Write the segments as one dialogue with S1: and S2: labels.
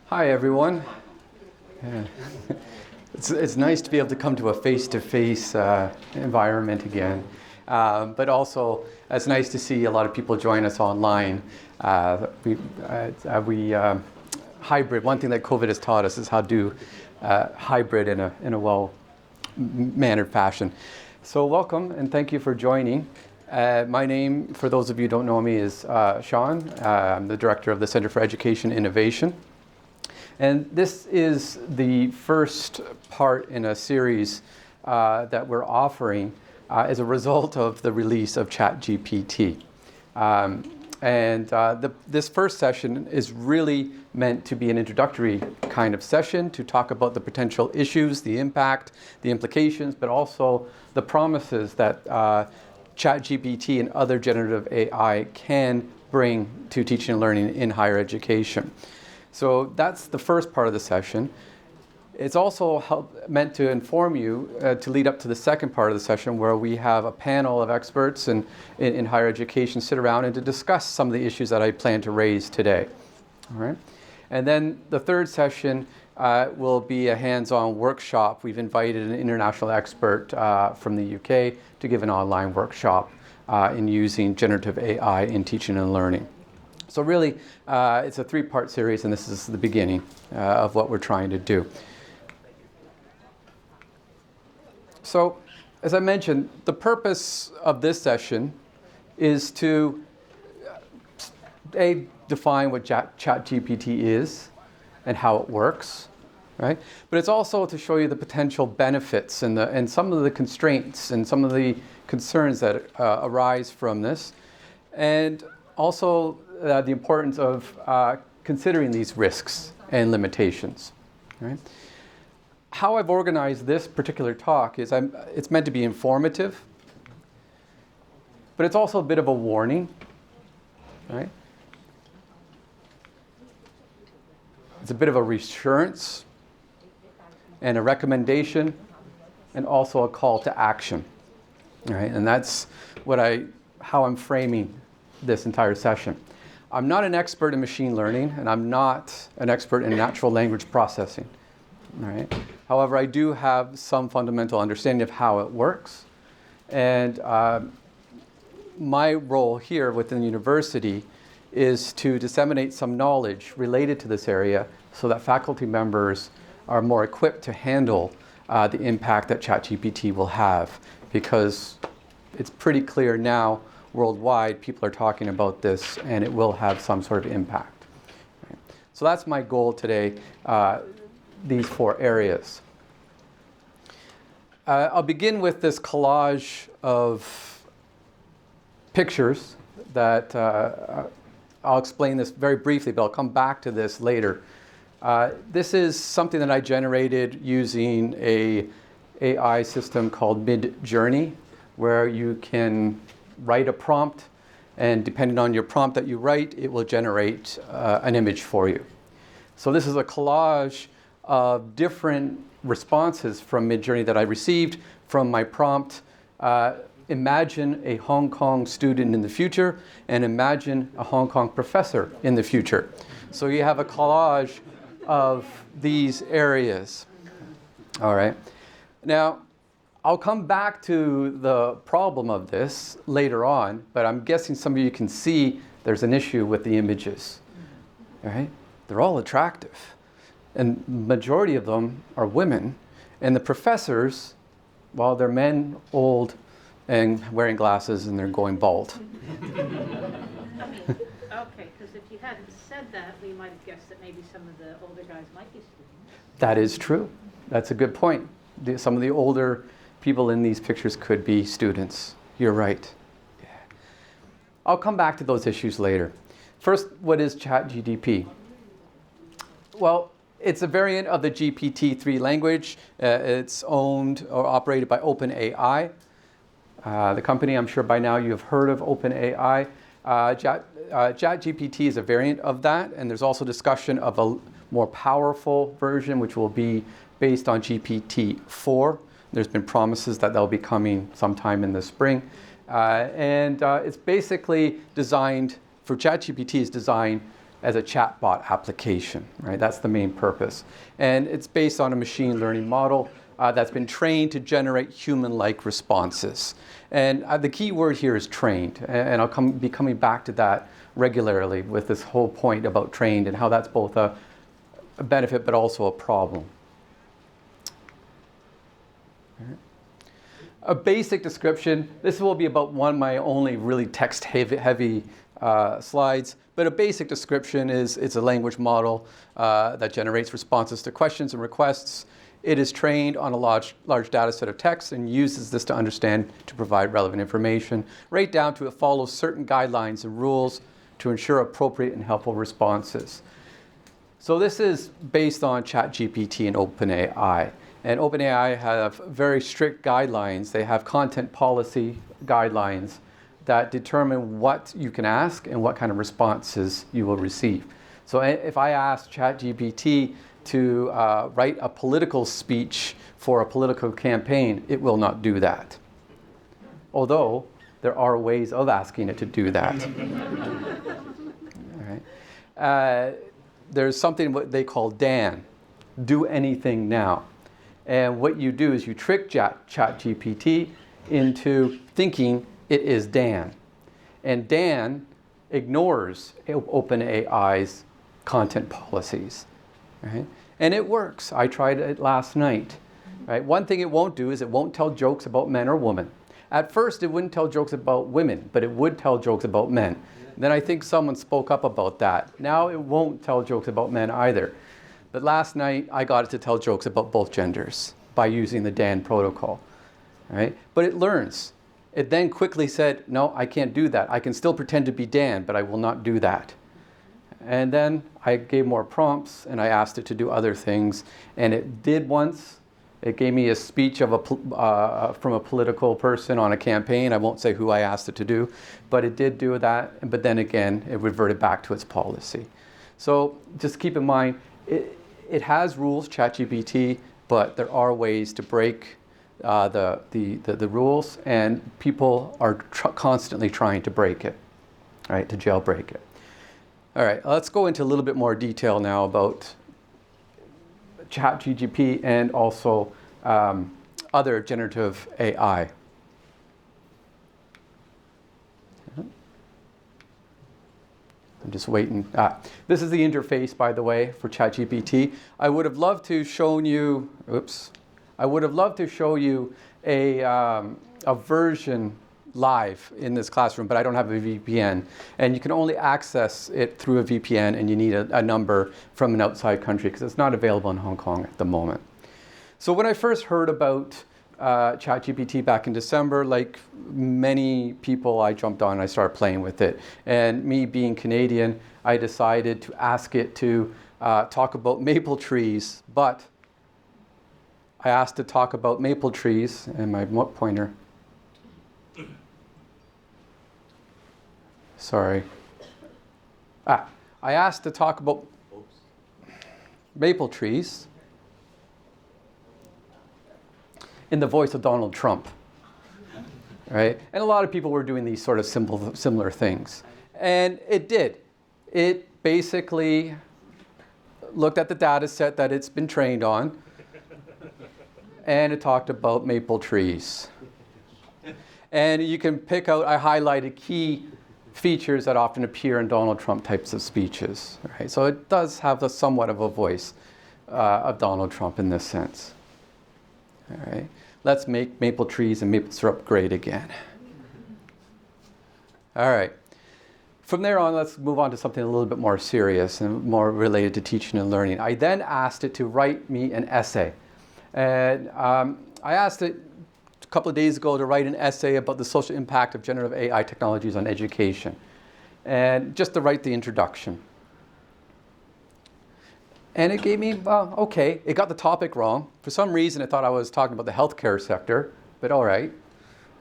S1: Hi, everyone. Yeah. It's nice to be able to come to a face-to-face environment again. But also, it's nice to see a lot of people join us online. Hybrid, one thing that COVID has taught us is how to do hybrid in a well-mannered fashion. So welcome, and thank you for joining. My name, for those of you who don't know me, is Sean. I'm the director of the Center for Education Innovation. And this is the first part in a series that we're offering as a result of the release of ChatGPT. This first session is really meant to be an introductory kind of session to talk about the potential issues, the impact, the implications, but also the promises that ChatGPT and other generative AI can bring to teaching and learning in higher education. So that's the first part of the session. It's also meant to inform you to lead up to the second part of the session, where we have a panel of experts in higher education sit around and to discuss some of the issues that I plan to raise today. All right. And then the third session will be a hands-on workshop. We've invited an international expert from the UK to give an online workshop in using generative AI in teaching and learning. So really, it's a three-part series, and this is the beginning of what we're trying to do. So, as I mentioned, the purpose of this session is to define what ChatGPT is and how it works, right? But it's also to show you the potential benefits and some of the constraints and some of the concerns that arise from this, and also the importance of considering these risks and limitations. Right? How I've organized this particular talk is it's meant to be informative, but it's also a bit of a warning. Right? It's a bit of a reassurance and a recommendation, and also a call to action. Right? And that's how I'm framing this entire session. I'm not an expert in machine learning, and I'm not an expert in natural language processing. All right? However, I do have some fundamental understanding of how it works. And my role here within the university is to disseminate some knowledge related to this area so that faculty members are more equipped to handle the impact that ChatGPT will have, because it's pretty clear now worldwide people are talking about this, and it will have some sort of impact. Right? So that's my goal today, these four areas. I'll begin with this collage of pictures that I'll explain this very briefly, but I'll come back to this later. This is something that I generated using an AI system called Midjourney, where you can write a prompt, and depending on your prompt that you write, it will generate an image for you. So this is a collage of different responses from Midjourney that I received from my prompt. Imagine a Hong Kong student in the future, and imagine a Hong Kong professor in the future. So you have a collage of these areas. All right. Now, I'll come back to the problem of this later on, but I'm guessing some of you can see there's an issue with the images. All right? They're all attractive, and majority of them are women, and the professors, well, they're men, old, and wearing glasses, and they're going bald.
S2: Okay, because if you hadn't said that, we might have guessed that maybe some of the older guys might be students.
S1: That is true. That's a good point. Some of the older people in these pictures could be students. You're right. Yeah. I'll come back to those issues later. First, what is ChatGPT? Well, it's a variant of the GPT-3 language. It's owned or operated by OpenAI. The company, I'm sure by now you have heard of OpenAI. ChatGPT is a variant of that, and there's also discussion of a more powerful version, which will be based on GPT-4. There's been promises that they'll be coming sometime in the spring. It's basically designed, for ChatGPT is designed as a chatbot application, right? That's the main purpose. And it's based on a machine learning model that's been trained to generate human-like responses. And the key word here is trained, and I'll be coming back to that regularly with this whole point about trained and how that's both a benefit but also a problem. A basic description. This will be about one of my only really text-heavy slides, but a basic description is it's a language model that generates responses to questions and requests. It is trained on a large data set of text and uses this to understand, to provide relevant information, right down to it follows certain guidelines and rules to ensure appropriate and helpful responses. So this is based on ChatGPT and OpenAI. And OpenAI have very strict guidelines. They have content policy guidelines that determine what you can ask and what kind of responses you will receive. So if I ask ChatGPT to write a political speech for a political campaign, it will not do that. Although there are ways of asking it to do that. All right. There's something what they call DAN, do anything now. And what you do is you trick ChatGPT into thinking it is Dan. And Dan ignores OpenAI's content policies. Right? And it works. I tried it last night. Right? One thing it won't do is it won't tell jokes about men or women. At first, it wouldn't tell jokes about women, but it would tell jokes about men. Then I think someone spoke up about that. Now it won't tell jokes about men either. But last night, I got it to tell jokes about both genders by using the DAN protocol. Right? But it learns. It then quickly said, no, I can't do that. I can still pretend to be Dan, but I will not do that. And then I gave more prompts, and I asked it to do other things. And it did once. It gave me a speech of from a political person on a campaign. I won't say who I asked it to do, but it did do that. But then again, it reverted back to its policy. So just keep in mind, it has rules, ChatGPT, but there are ways to break the rules, and people are constantly trying to break it, right, to jailbreak it. All right, let's go into a little bit more detail now about ChatGPT and also other generative AI. I'm just waiting. This is the interface, by the way, for ChatGPT. I would have loved to show you. I would have loved to show you a version live in this classroom, but I don't have a VPN, and you can only access it through a VPN, and you need a number from an outside country because it's not available in Hong Kong at the moment. So when I first heard about ChatGPT back in December, like many people, I jumped on and I started playing with it. And me being Canadian, I decided to ask it to talk about maple trees, but I asked to talk about maple trees, and my pointer, sorry. I asked to talk about maple trees in the voice of Donald Trump, right? And a lot of people were doing these sort of similar things. And it did. It basically looked at the data set that it's been trained on, and it talked about maple trees. And you can pick out, I highlighted key features that often appear in Donald Trump types of speeches, right? So it does have somewhat of a voice of Donald Trump in this sense. All right, let's make maple trees and maple syrup great again. All right, from there on, let's move on to something a little bit more serious and more related to teaching and learning. I then asked it to write me an essay. And I asked it a couple of days ago to write an essay about the social impact of generative AI technologies on education, and just to write the introduction. And it gave me, well, okay, it got the topic wrong. For some reason, it thought I was talking about the healthcare sector, but all right.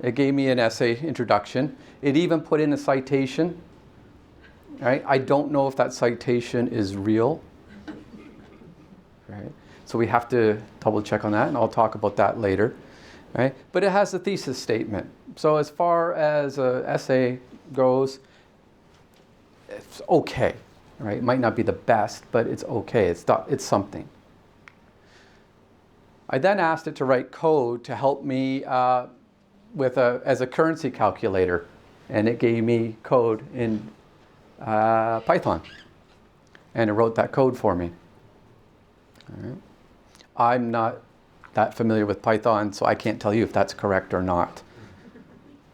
S1: It gave me an essay introduction. It even put in a citation. Right? I don't know if that citation is real. Right? So we have to double check on that, and I'll talk about that later. Right? But it has a thesis statement. So as far as an essay goes, it's okay. right? It might not be the best, but it's okay. It's something. I then asked it to write code to help me as a currency calculator, and it gave me code in Python, and it wrote that code for me. All right. I'm not that familiar with Python, so I can't tell you if that's correct or not.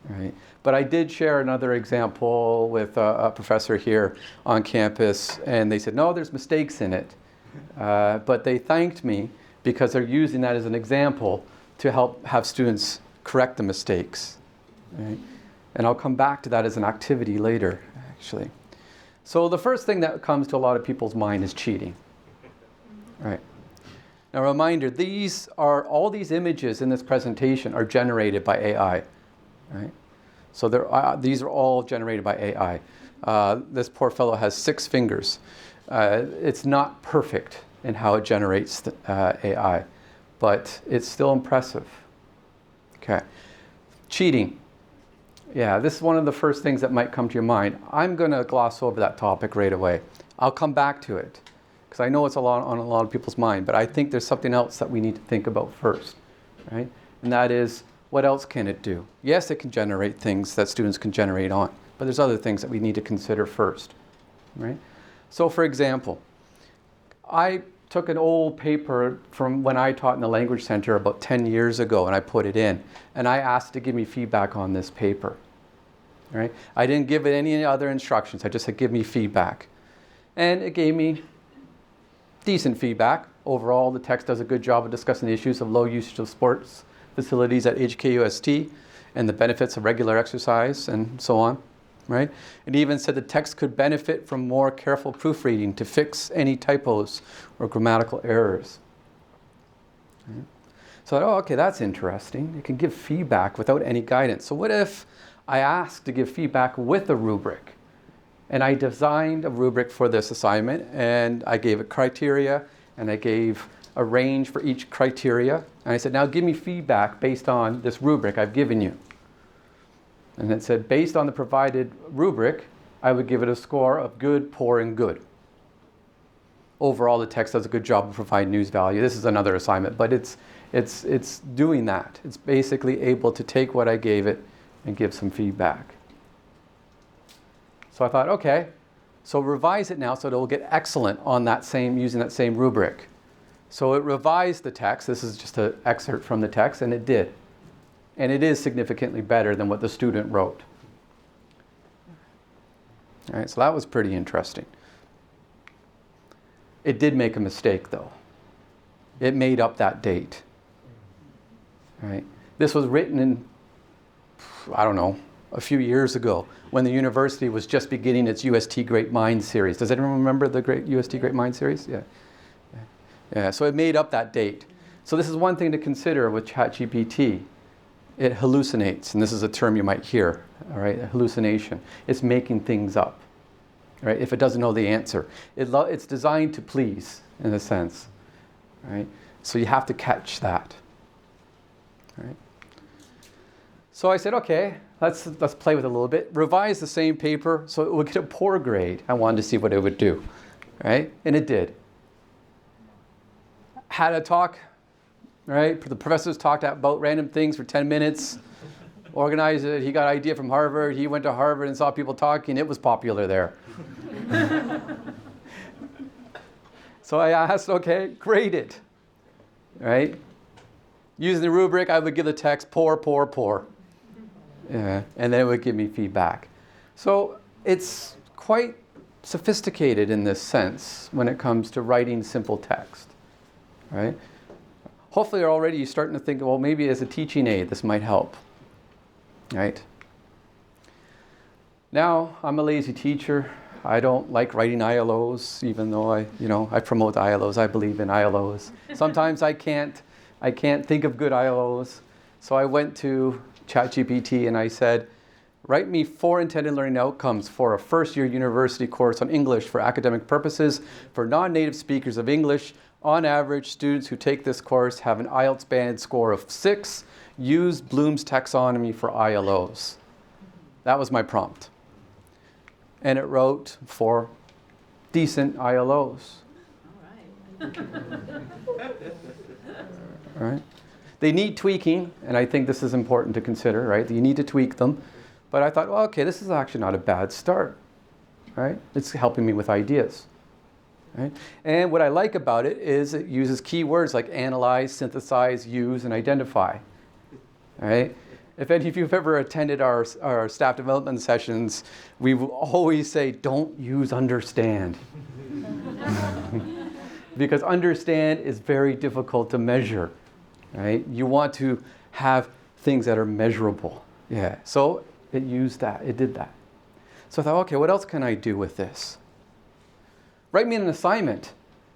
S1: Right. But I did share another example with a professor here on campus, and they said, no, there's mistakes in it. But they thanked me because they're using that as an example to help have students correct the mistakes. Right? And I'll come back to that as an activity later, actually. So the first thing that comes to a lot of people's mind is cheating. Right. Now, a reminder, all these images in this presentation are generated by AI. Right? So these are all generated by AI. This poor fellow has 6 fingers. It's not perfect in how it generates AI, but it's still impressive. Okay. Cheating. Yeah, this is one of the first things that might come to your mind. I'm going to gloss over that topic right away. I'll come back to it, because I know it's on a lot of people's mind, but I think there's something else that we need to think about first, right? And that is, what else can it do? Yes, it can generate things that students can generate on, but there's other things that we need to consider first, right? So for example, I took an old paper from when I taught in the Language Center about 10 years ago, and I put it in, and I asked it to give me feedback on this paper, right? I didn't give it any other instructions. I just said, give me feedback. And it gave me decent feedback. Overall, the text does a good job of discussing the issues of low usage of sports facilities at HKUST and the benefits of regular exercise and so on, right? It even said the text could benefit from more careful proofreading to fix any typos or grammatical errors. Right? So I thought, oh, okay, that's interesting. It can give feedback without any guidance. So what if I asked to give feedback with a rubric? And I designed a rubric for this assignment, and I gave it criteria, and I gave a range for each criteria. And I said, now give me feedback based on this rubric I've given you. And it said, based on the provided rubric, I would give it a score of good, poor, and good. Overall, the text does a good job of providing news value. This is another assignment, but it's doing that. It's basically able to take what I gave it and give some feedback. So I thought, okay, so revise it now so that it will get excellent on using that same rubric. So it revised the text. This is just an excerpt from the text, and it did. And it is significantly better than what the student wrote. All right, so that was pretty interesting. It did make a mistake, though. It made up that date. All right. This was written in, I don't know, a few years ago when the university was just beginning its UST Great Minds series. Does anyone remember the UST Great Minds series? Yeah. Yeah, so it made up that date. So this is one thing to consider with ChatGPT. It hallucinates, and this is a term you might hear, all right, hallucination. It's making things up, right, if it doesn't know the answer. It's designed to please, in a sense, right? So you have to catch that, right? So I said, okay, let's play with it a little bit. Revise the same paper so it would get a poor grade. I wanted to see what it would do, right? And it did. Had a talk, right? The professors talked about random things for 10 minutes, organized it. He got an idea from Harvard. He went to Harvard and saw people talking. It was popular there. So I asked, okay, grade it, right? Using the rubric, I would give the text poor, poor, poor. Yeah, and then it would give me feedback. So it's quite sophisticated in this sense when it comes to writing simple text, right? Hopefully already you're starting to think, well, maybe as a teaching aid, this might help, right? Now, I'm a lazy teacher. I don't like writing ILOs, even though I promote ILOs. I believe in ILOs. Sometimes I can't think of good ILOs. So I went to ChatGPT and I said, write me 4 intended learning outcomes for a first-year university course on English for academic purposes for non-native speakers of English. On average, students who take this course have an IELTS band score of 6. Use Bloom's taxonomy for ILOs. That was my prompt. And it wrote 4 decent ILOs.
S2: All right.
S1: Right? They need tweaking, and I think this is important to consider, right? You need to tweak them. But I thought, well, okay, this is actually not a bad start, right? It's helping me with ideas, right? And what I like about it is it uses keywords like analyze, synthesize, use, and identify, right? If any of you have ever attended our staff development sessions, we will always say, don't use understand. Because understand is very difficult to measure, right? You want to have things that are measurable. Yeah, so it used that, it did that. So I thought, okay, what else can I do with this? Write me an assignment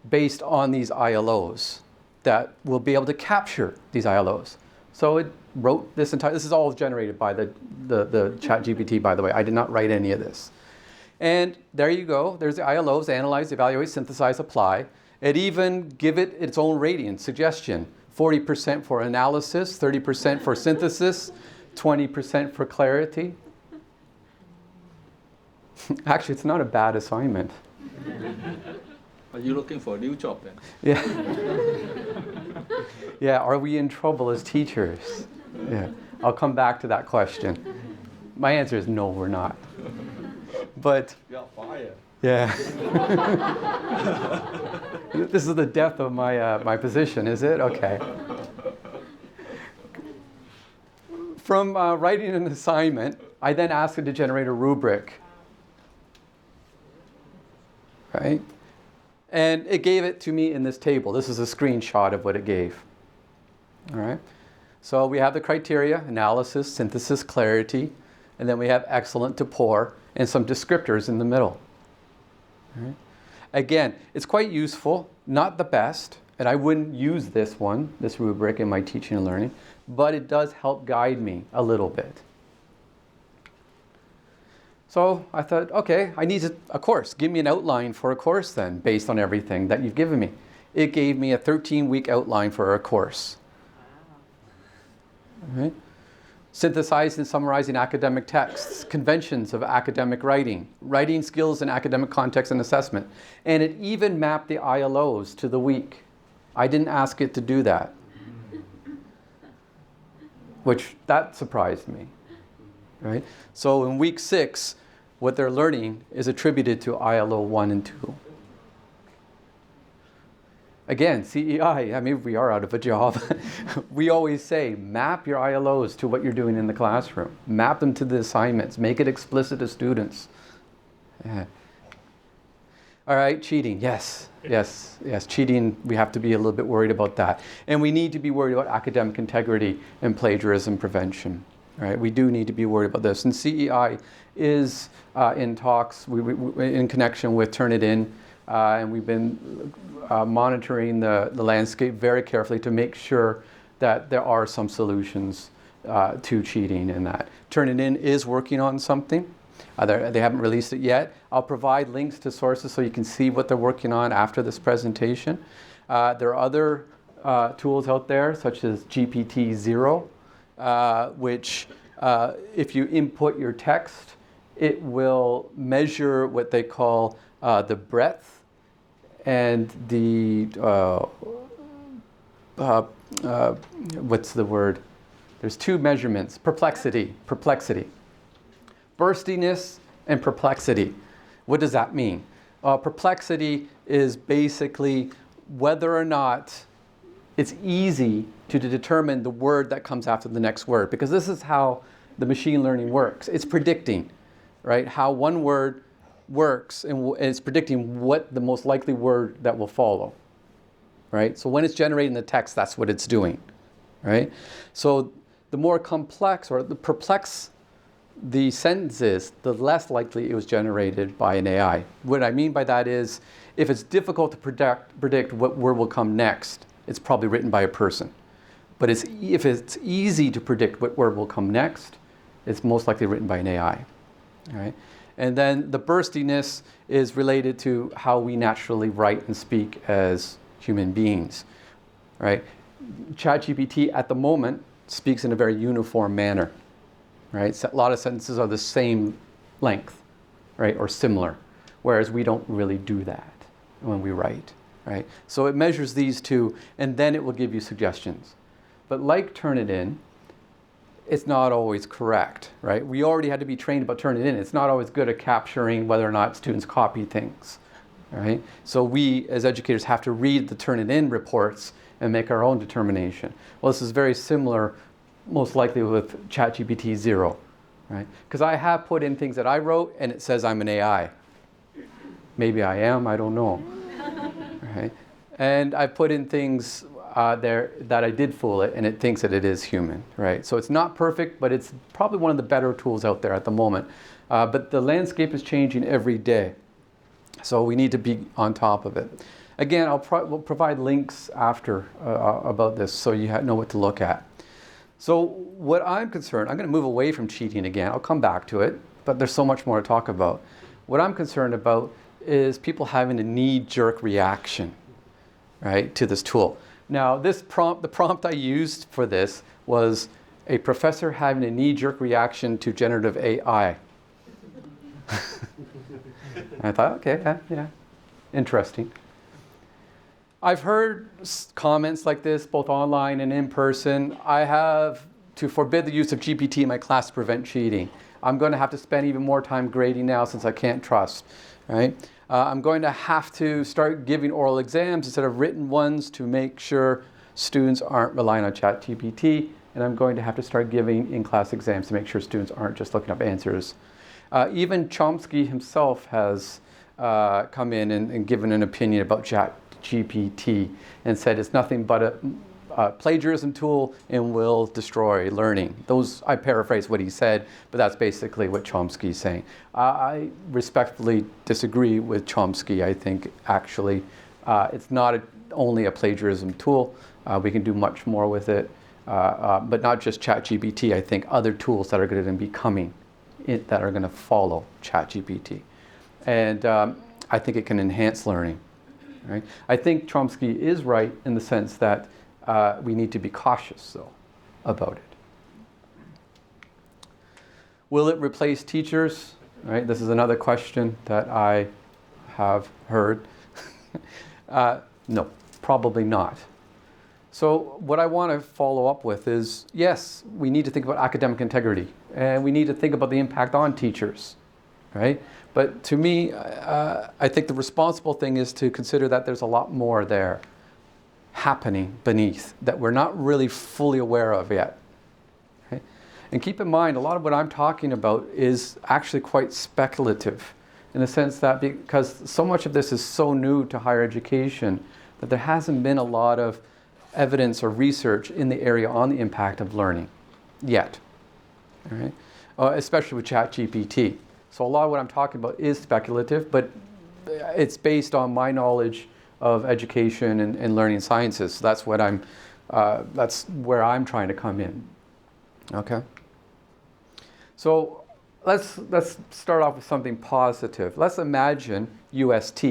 S1: based on these ILOs that will be able to capture these ILOs. So it wrote this entire, this is all generated by the ChatGPT, by the way. I did not write any of this. And there you go, there's the ILOs, analyze, evaluate, synthesize, apply. It even give it its own rating, suggestion. 40% for analysis, 30% for synthesis, 20% for clarity. Actually, it's not a bad assignment.
S3: Are you looking for a new job then?
S1: Yeah. Yeah, are we in trouble as teachers? Yeah, I'll come back to that question. My answer is no, we're not. But
S3: You are fired.
S1: yeah. This is the death of my position, is it? Okay. From writing an assignment, I then asked it to generate a rubric. Right? And it gave it to me in this table. This is a screenshot of what it gave. All right? So we have the criteria, analysis, synthesis, clarity, and then we have excellent to poor, and some descriptors in the middle. All right? Again, it's quite useful, not the best, and I wouldn't use this rubric in my teaching and learning, but it does help guide me a little bit. So I thought, okay, I need a course. Give me an outline for a course then, based on everything that you've given me. It gave me a 13-week outline for a course. All right? Synthesized and summarizing academic texts, conventions of academic writing, writing skills in academic context and assessment. And it even mapped the ILOs to the week. I didn't ask it to do that, which that surprised me. Right? So in week 6, what they're learning is attributed to ILO 1 and 2. Again, CEI, I mean, we are out of a job. We always say, map your ILOs to what you're doing in the classroom. Map them to the assignments. Make it explicit to students. Yeah. All right, cheating. Yes. Cheating, we have to be a little bit worried about that. And we need to be worried about academic integrity and plagiarism prevention. All right, we do need to be worried about this. And CEI is in talks in connection with Turnitin, and we've been monitoring the landscape very carefully to make sure that there are some solutions to cheating in that. Turnitin is working on something. They haven't released it yet. I'll provide links to sources so you can see what they're working on after this presentation. There are other tools out there, such as GPT-0, which if you input your text, it will measure what they call the breadth and the, what's the word? There's 2 measurements, perplexity. Burstiness and perplexity. What does that mean? Perplexity is basically whether or not it's easy to determine the word that comes after the next word, because this is how the machine learning works. It's predicting, right, how one word works, and it's predicting what the most likely word that will follow, right? So when it's generating the text, that's what it's doing, right? So the more complex or the perplex the sentence is, the less likely it was generated by an AI. What I mean by that is, if it's difficult to predict what word will come next, it's probably written by a person. But if it's easy to predict what word will come next, it's most likely written by an AI. All right? And then the burstiness is related to how we naturally write and speak as human beings. Right? ChatGPT at the moment speaks in a very uniform manner. Right? So a lot of sentences are the same length, right, or similar. whereas we don't really do that when we write, right? So it measures these two, and then it will give you suggestions. But like Turnitin, it's not always correct, right? We already had to be trained about Turnitin. It's not always good at capturing whether or not students copy things, right? So we, as educators, have to read the Turnitin reports and make our own determination. Well, this is very similar, most likely with ChatGPT 0, right? Because I have put in things that I wrote, and it says I'm an AI. Maybe I am, I don't know, right? And I put in things there that I did fool it, and it thinks that it is human, right? So it's not perfect, but it's probably one of the better tools out there at the moment. But the landscape is changing every day, so we need to be on top of it. Again, we'll provide links after about this, so you know what to look at. So what I'm concerned, I'm going to move away from cheating again. I'll come back to it, but there's so much more to talk about. What I'm concerned about is people having a knee-jerk reaction, right, to this tool. Now, the prompt I used for this was a professor having a knee-jerk reaction to generative AI. I thought, okay, yeah, interesting. I've heard comments like this, both online and in person. I have to forbid the use of GPT in my class to prevent cheating. I'm going to have to spend even more time grading now since I can't trust, right? I'm going to have to start giving oral exams instead of written ones to make sure students aren't relying on ChatGPT, and I'm going to have to start giving in-class exams to make sure students aren't just looking up answers. Even Chomsky himself has come in and given an opinion about ChatGPT and said it's nothing but a plagiarism tool and will destroy learning. I paraphrase what he said, but that's basically what Chomsky's saying. I respectfully disagree with Chomsky. I think actually it's not only a plagiarism tool. We can do much more with it, but not just ChatGPT. I think other tools that are going to be coming that are going to follow ChatGPT. And I think it can enhance learning. Right? I think Chomsky is right in the sense that we need to be cautious, though, about it. Will it replace teachers? Right? This is another question that I have heard. No, probably not. So what I want to follow up with is, yes, we need to think about academic integrity, and we need to think about the impact on teachers, right? But to me, I think the responsible thing is to consider that there's a lot more there happening beneath that we're not really fully aware of yet. Okay? And keep in mind, a lot of what I'm talking about is actually quite speculative in the sense that because so much of this is so new to higher education that there hasn't been a lot of evidence or research in the area on the impact of learning yet, all right? Especially with ChatGPT. So a lot of what I'm talking about is speculative, but it's based on my knowledge of education and learning sciences. So that's that's where I'm trying to come in. Okay. So let's start off with something positive. Let's imagine UST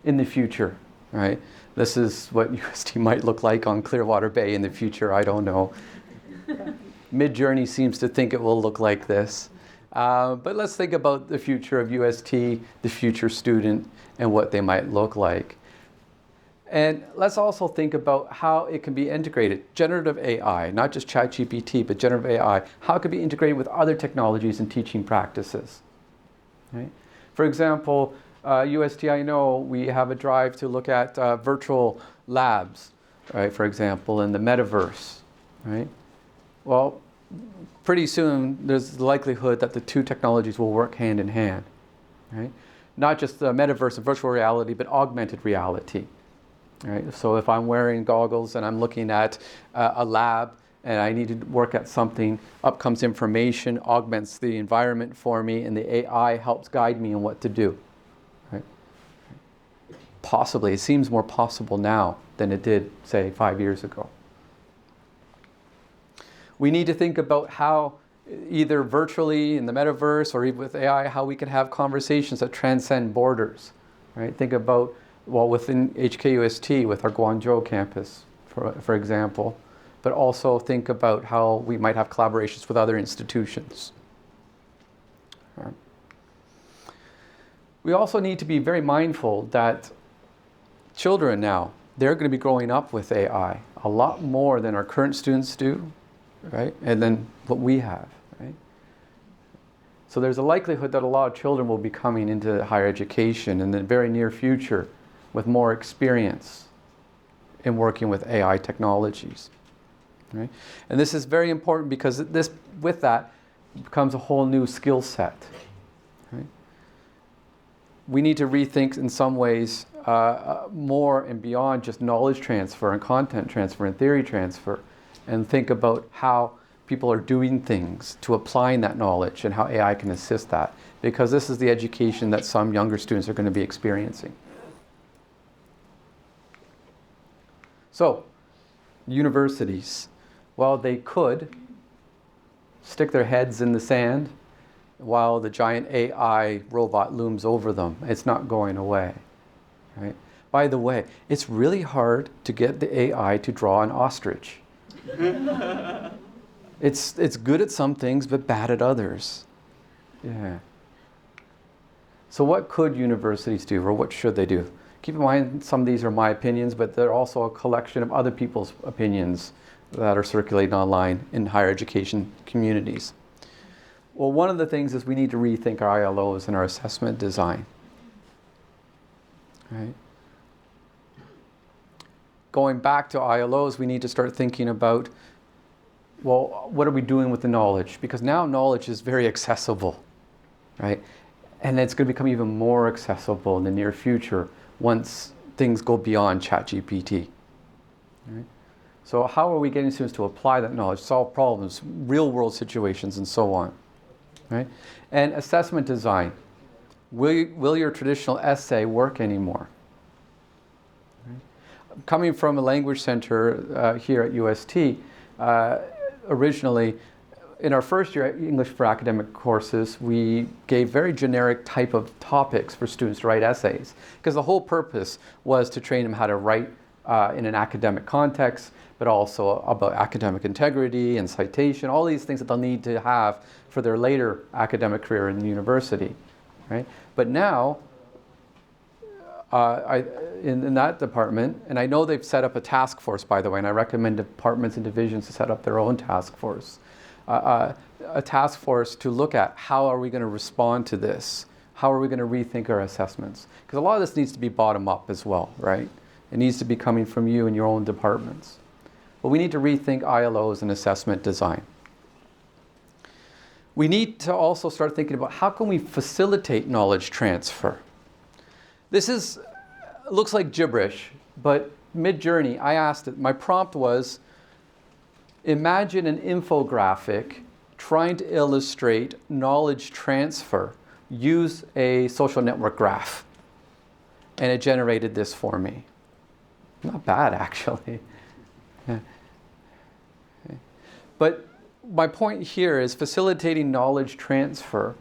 S1: in the future, right? This is what UST might look like on Clearwater Bay in the future. I don't know. Midjourney seems to think it will look like this. But let's think about the future of UST, the future student, and what they might look like. And let's also think about how it can be integrated. Generative AI, not just ChatGPT, but generative AI, how it can be integrated with other technologies and teaching practices. Right? For example, UST, I know we have a drive to look at virtual labs, right, for example, in the metaverse. Right? Well, pretty soon there's the likelihood that the two technologies will work hand in hand. Right? Not just the metaverse and virtual reality, but augmented reality. Right? So if I'm wearing goggles and I'm looking at a lab and I need to work at something, up comes information, augments the environment for me, and the AI helps guide me in what to do. Right? Possibly, it seems more possible now than it did, say, 5 years ago. We need to think about how, either virtually in the metaverse or even with AI, how we can have conversations that transcend borders. Right? Think about, well, within HKUST with our Guangzhou campus, for example, but also think about how we might have collaborations with other institutions. Right. We also need to be very mindful that children now, they're going to be growing up with AI a lot more than our current students do, right? And then what we have, right? So there's a likelihood that a lot of children will be coming into higher education in the very near future with more experience in working with AI technologies, right? And this is very important because this, with that, becomes a whole new skill set, right? We need to rethink in some ways more and beyond just knowledge transfer and content transfer and theory transfer, and think about how people are doing things to applying that knowledge and how AI can assist that, because this is the education that some younger students are going to be experiencing. So, universities, well, they could stick their heads in the sand while the giant AI robot looms over them. It's not going away, right? By the way, it's really hard to get the AI to draw an ostrich. It's good at some things, but bad at others. Yeah. So what could universities do, or what should they do? Keep in mind, some of these are my opinions, but they're also a collection of other people's opinions that are circulating online in higher education communities. Well, one of the things is we need to rethink our ILOs and our assessment design. Right? Going back to ILOs, we need to start thinking about, well, what are we doing with the knowledge? Because now knowledge is very accessible, right? And it's going to become even more accessible in the near future once things go beyond ChatGPT. Right? So how are we getting students to apply that knowledge, solve problems, real world situations, and so on? Right? And assessment design. Will your traditional essay work anymore? Right? Coming from a language center here at UST, originally, in our first year English for Academic courses, we gave very generic type of topics for students to write essays, because the whole purpose was to train them how to write in an academic context, but also about academic integrity and citation, all these things that they'll need to have for their later academic career in the university, right? But now, in that department, and I know they've set up a task force, by the way, and I recommend departments and divisions to set up their own task force. A task force to look at how are we going to respond to this? How are we going to rethink our assessments? Because a lot of this needs to be bottom up as well, right? It needs to be coming from you and your own departments. But we need to rethink ILOs and assessment design. We need to also start thinking about how can we facilitate knowledge transfer? This looks like gibberish, but mid-journey I asked it, my prompt was, imagine an infographic trying to illustrate knowledge transfer. Use a social network graph. And it generated this for me. Not bad, actually. Yeah. Okay. But my point here is facilitating knowledge transfer.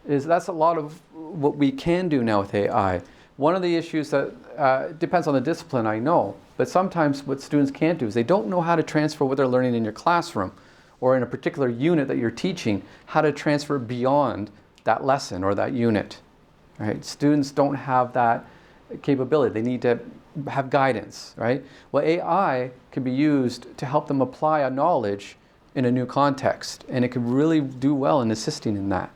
S1: That's a lot of what we can do now with AI. One of the issues that depends on the discipline, I know, but sometimes what students can't do is they don't know how to transfer what they're learning in your classroom or in a particular unit that you're teaching, how to transfer beyond that lesson or that unit. Right? Students don't have that capability. They need to have guidance, right? Well, AI can be used to help them apply a knowledge in a new context, and it can really do well in assisting in that.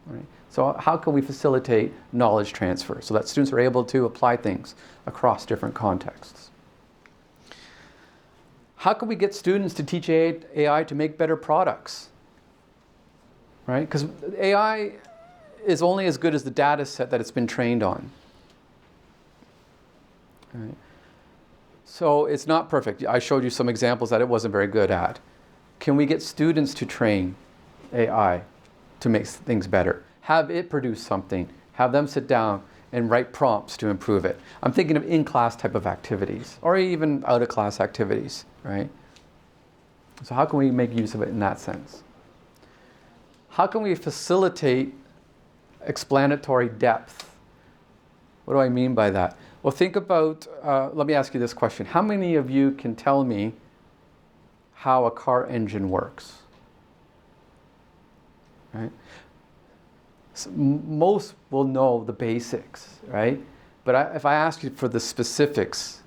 S1: Right? So how can we facilitate knowledge transfer so that students are able to apply things across different contexts? How can we get students to teach AI to make better products? Right? Because AI is only as good as the data set that it's been trained on. Right? So it's not perfect. I showed you some examples that it wasn't very good at. Can we get students to train AI to make things better? Have it produce something. Have them sit down and write prompts to improve it. I'm thinking of in-class type of activities or even out-of-class activities, right? So how can we make use of it in that sense? How can we facilitate explanatory depth? What do I mean by that? Well, think about, let me ask you this question. How many of you can tell me how a car engine works? Right? Most will know the basics, right? But if I ask you for the specifics,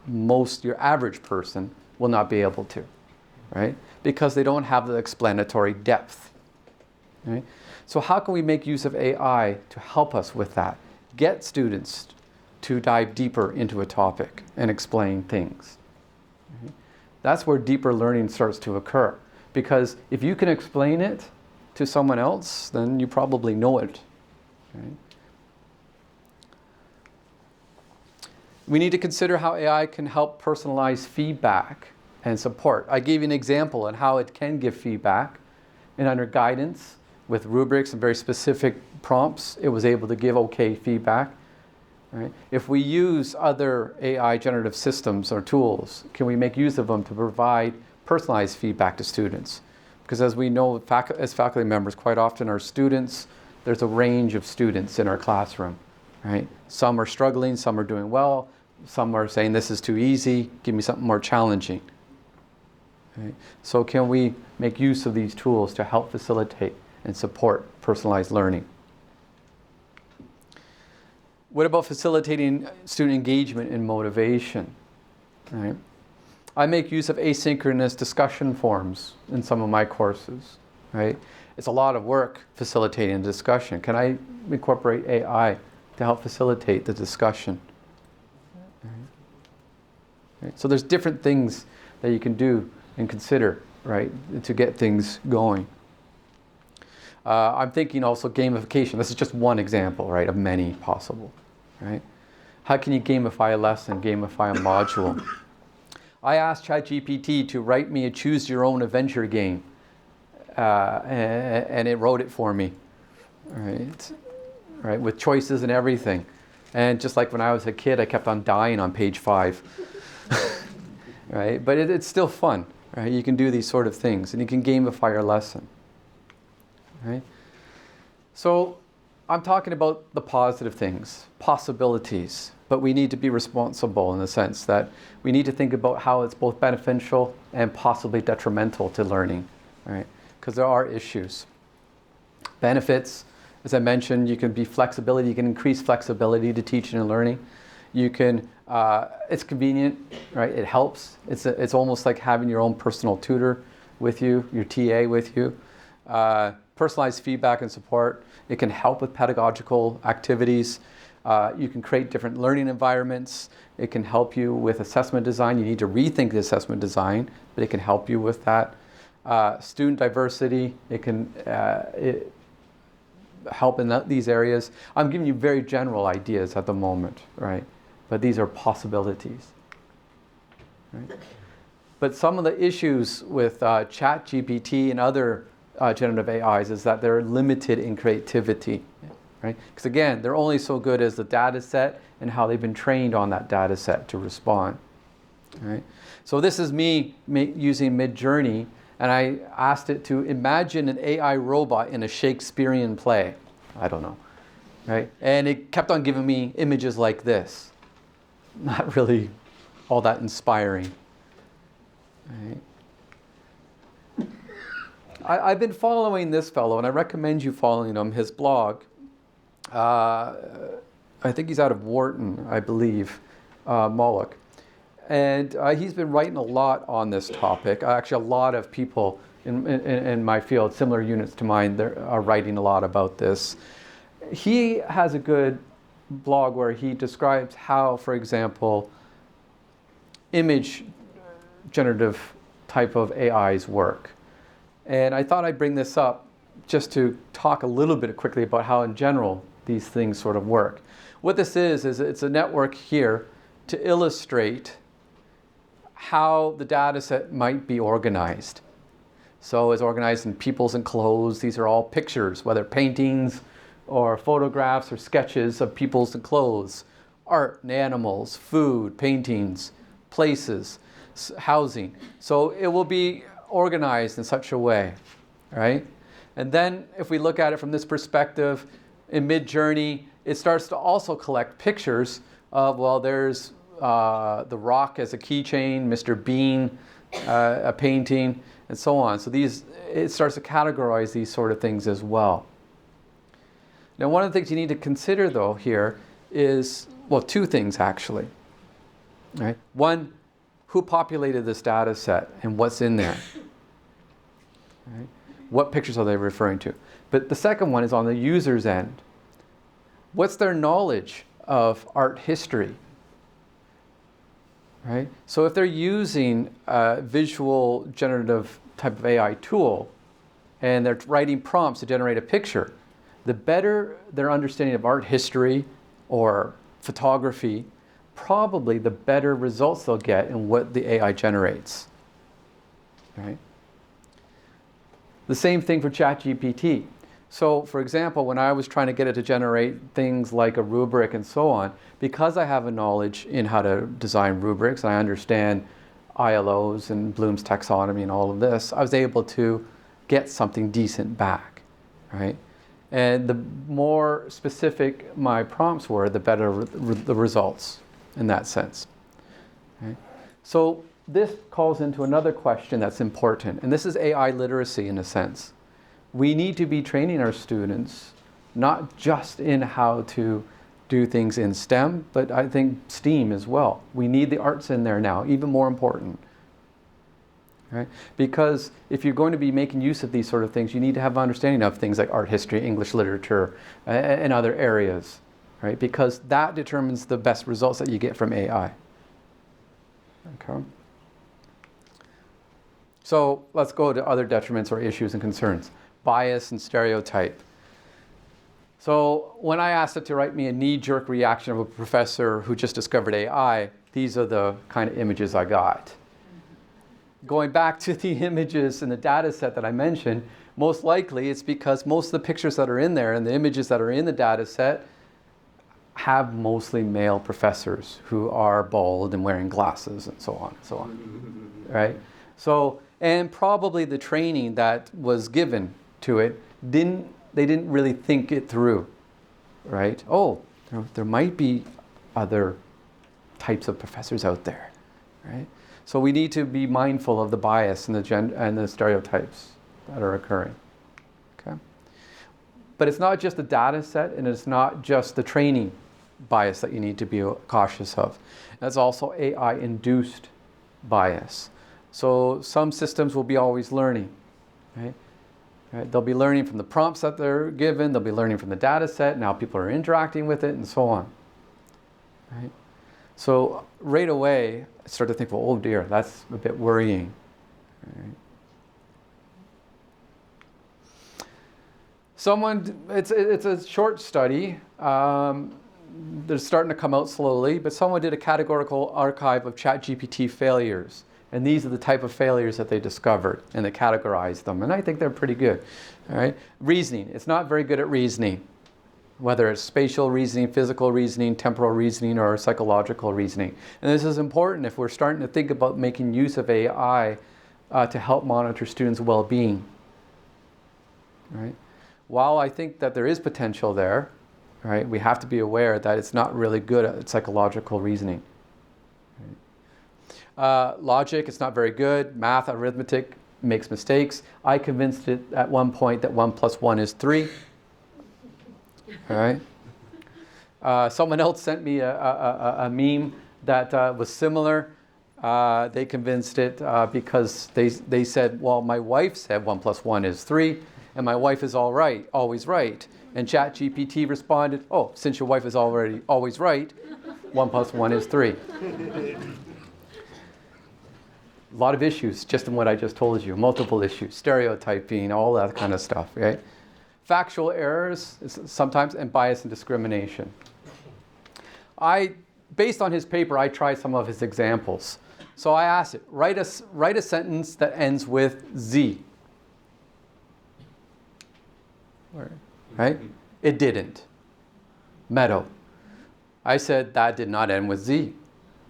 S1: your average person will not be able to, right? Because they don't have the explanatory depth, right? So how can we make use of AI to help us with that? Get students to dive deeper into a topic and explain things. Right? That's where deeper learning starts to occur. Because if you can explain it to someone else, then you probably know it. Right? We need to consider how AI can help personalize feedback and support. I gave you an example on how it can give feedback, and under guidance with rubrics and very specific prompts, it was able to give okay feedback. Right? If we use other AI generative systems or tools, can we make use of them to provide personalized feedback to students? Because as we know, as faculty members, quite often our students, there's a range of students in our classroom. Right? Some are struggling, some are doing well, some are saying this is too easy, give me something more challenging. Right? So can we make use of these tools to help facilitate and support personalized learning? What about facilitating student engagement and motivation? Right? I make use of asynchronous discussion forums in some of my courses. Right? It's a lot of work facilitating a discussion. Can I incorporate AI to help facilitate the discussion? Right? So there's different things that you can do and consider, right, to get things going. I'm thinking also gamification. This is just one example, right, of many possible, right? How can you gamify a lesson, gamify a module? I asked ChatGPT to write me a choose your own adventure game, and it wrote it for me, right, with choices and everything. And just like when I was a kid, I kept on dying on page 5, right? But it's still fun, right? You can do these sort of things, and you can gamify your lesson. Right? So I'm talking about the positive things, possibilities, but we need to be responsible in the sense that we need to think about how it's both beneficial and possibly detrimental to learning, right? Because there are issues. Benefits, as I mentioned, you can be flexibility, you can increase flexibility to teaching and learning. You can, it's convenient, right? It helps. It's almost like having your own personal tutor with you, your TA with you. Personalized feedback and support. It can help with pedagogical activities. You can create different learning environments. It can help you with assessment design. You need to rethink the assessment design, but it can help you with that. Student diversity, it can help in these areas. I'm giving you very general ideas at the moment, right? But these are possibilities. Right? But some of the issues with ChatGPT and other generative AIs is that they're limited in creativity, right? Because again, they're only so good as the data set and how they've been trained on that data set to respond, right? So this is me using Midjourney, and I asked it to imagine an AI robot in a Shakespearean play. I don't know, right? And it kept on giving me images like this. Not really all that inspiring, right? I've been following this fellow, and I recommend you following him, his blog. I think he's out of Wharton, I believe, Moloch. And he's been writing a lot on this topic. Actually, a lot of people in my field, similar units to mine, are writing a lot about this. He has a good blog where he describes how, for example, image generative type of AIs work. And I thought I'd bring this up just to talk a little bit quickly about how in general these things sort of work. What this is it's a network here to illustrate how the data set might be organized. So it's organized in peoples and clothes. These are all pictures, whether paintings or photographs or sketches of peoples and clothes, art and animals, food, paintings, places, housing. So it will be organized in such a way, right? And then if we look at it from this perspective, in Midjourney, it starts to also collect pictures of, well, there's The Rock as a keychain, Mr. Bean, a painting, and so on. So it starts to categorize these sort of things as well. Now, one of the things you need to consider, though, here is, well, two things actually. Right? One, who populated this data set and what's in there? Right? What pictures are they referring to? But the second one is on the user's end. What's their knowledge of art history? Right? So if they're using a visual generative type of AI tool and they're writing prompts to generate a picture, the better their understanding of art history or photography, probably the better results they'll get in what the AI generates. Right? The same thing for ChatGPT. So, for example, when I was trying to get it to generate things like a rubric and so on, because I have a knowledge in how to design rubrics, and I understand ILOs and Bloom's taxonomy and all of this, I was able to get something decent back, right? And the more specific my prompts were, the better the results in that sense. Right? So this calls into another question that's important, and this is AI literacy in a sense. We need to be training our students not just in how to do things in STEM, but I think STEAM as well. We need the arts in there now, even more important. Right? Because if you're going to be making use of these sort of things, you need to have an understanding of things like art history, English literature, and other areas, right? Because that determines the best results that you get from AI. Okay. So let's go to other detriments or issues and concerns. Bias and stereotype. So when I asked it to write me a knee-jerk reaction of a professor who just discovered AI, these are the kind of images I got. Going back to the images in the data set that I mentioned, most likely it's because most of the pictures that are in there and the images that are in the data set have mostly male professors who are bald and wearing glasses and so on and so on, right? So, and probably the training that was given to it, they didn't really think it through, right? Oh, there might be other types of professors out there, right? So we need to be mindful of the bias and the stereotypes that are occurring. Okay? But it's not just the data set and it's not just the training bias that you need to be cautious of. That's also AI-induced bias. So some systems will be always learning. Right? Right? They'll be learning from the prompts that they're given, they'll be learning from the data set, now people are interacting with it and so on. Right? So right away, I started to think, well, oh dear, that's a bit worrying. Right? It's a short study. They're starting to come out slowly, but someone did a categorical archive of ChatGPT failures. And these are the type of failures that they discovered, and they categorized them. And I think they're pretty good. All right? Reasoning. It's not very good at reasoning, whether it's spatial reasoning, physical reasoning, temporal reasoning, or psychological reasoning. And this is important if we're starting to think about making use of AI to help monitor students' well-being. Right? While I think that there is potential there, right, we have to be aware that it's not really good at psychological reasoning. Logic, it's not very good. Math, arithmetic, makes mistakes. I convinced it at one point that 1 + 1 is 3. All right. Someone else sent me a meme that was similar. They convinced it because they said, well, my wife said 1 + 1 is 3, and my wife is always right. And ChatGPT responded, oh, since your wife is always right, 1 + 1 is 3. A lot of issues just in what I just told you, multiple issues, stereotyping, all that kind of stuff, right? Factual errors sometimes, and bias and discrimination. Based on his paper, I tried some of his examples. So I asked it, write a sentence that ends with Z. Right? It didn't. Meadow. I said, that did not end with Z.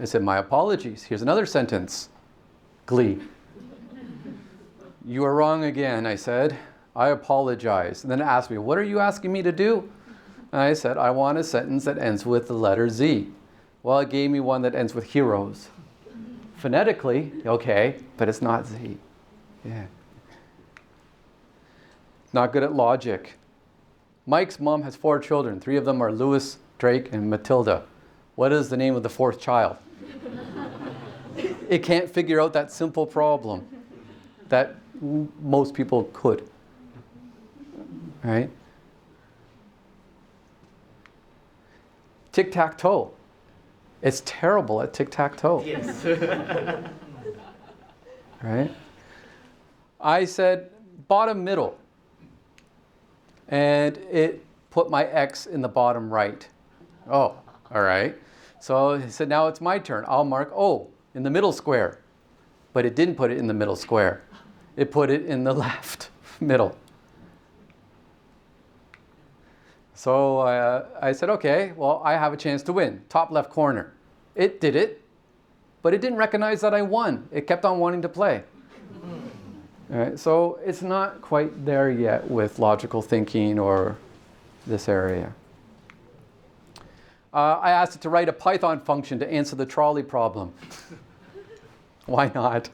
S1: I said, my apologies. Here's another sentence. Glee. You are wrong again, I said. I apologize. And then it asked me, what are you asking me to do? And I said, I want a sentence that ends with the letter Z. Well, it gave me one that ends with heroes. Phonetically, okay, but it's not Z. Yeah. Not good at logic. Mike's mom has 4 children. 3 of them are Louis, Drake, and Matilda. What is the name of the 4th child? It can't figure out that simple problem that most people could. Right? Tic-tac-toe. It's terrible at tic-tac-toe.
S4: Yes.
S1: Right? I said bottom middle. And it put my X in the bottom right. Oh, all right. So he said, now it's my turn. I'll mark O in the middle square. But it didn't put it in the middle square. It put it in the left middle. So I said, okay, well, I have a chance to win. Top left corner. It did it, but it didn't recognize that I won. It kept on wanting to play. All right, so it's not quite there yet with logical thinking or this area. I asked it to write a Python function to answer the trolley problem. Why not?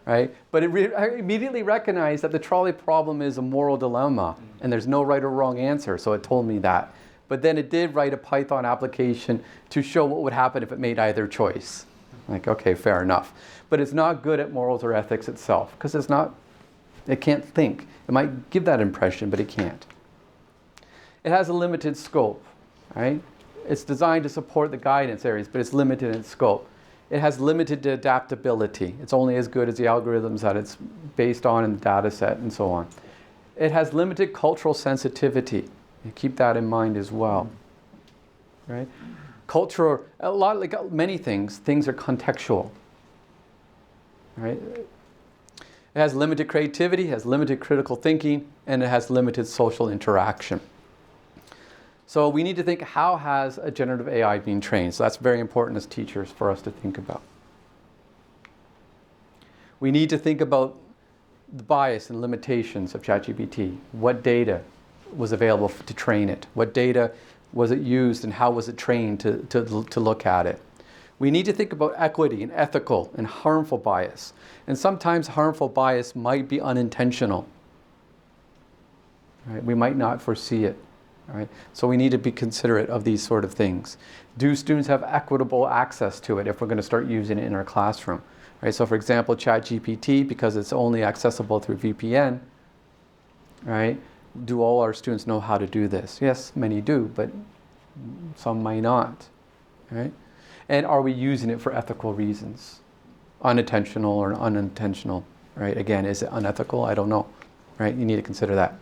S1: Right? But I immediately recognized that the trolley problem is a moral dilemma and there's no right or wrong answer, so it told me that. But then it did write a Python application to show what would happen if it made either choice. Like, okay, fair enough. But it's not good at morals or ethics itself because it can't think. It might give that impression, but it can't. It has a limited scope, right? It's designed to support the guidance areas, but it's limited in scope. It has limited adaptability. It's only as good as the algorithms that it's based on in the data set and so on. It has limited cultural sensitivity. You keep that in mind as well, right? Culture, a lot like many things are contextual, right? It has limited creativity, has limited critical thinking, and it has limited social interaction. So we need to think, how has a generative AI been trained? So that's very important as teachers for us to think about. We need to think about the bias and limitations of ChatGPT. What data was available to train it? What data was it used and how was it trained to look at it? We need to think about equity and ethical and harmful bias. And sometimes harmful bias might be unintentional. Right? We might not foresee it. Right? So we need to be considerate of these sort of things. Do students have equitable access to it if we're going to start using it in our classroom? Right? So for example, ChatGPT, because it's only accessible through VPN, right? Do all our students know how to do this? Yes, many do, but some might not. Right? And are we using it for ethical reasons? Unintentional or unintentional? Right? Again, is it unethical? I don't know. Right? You need to consider that.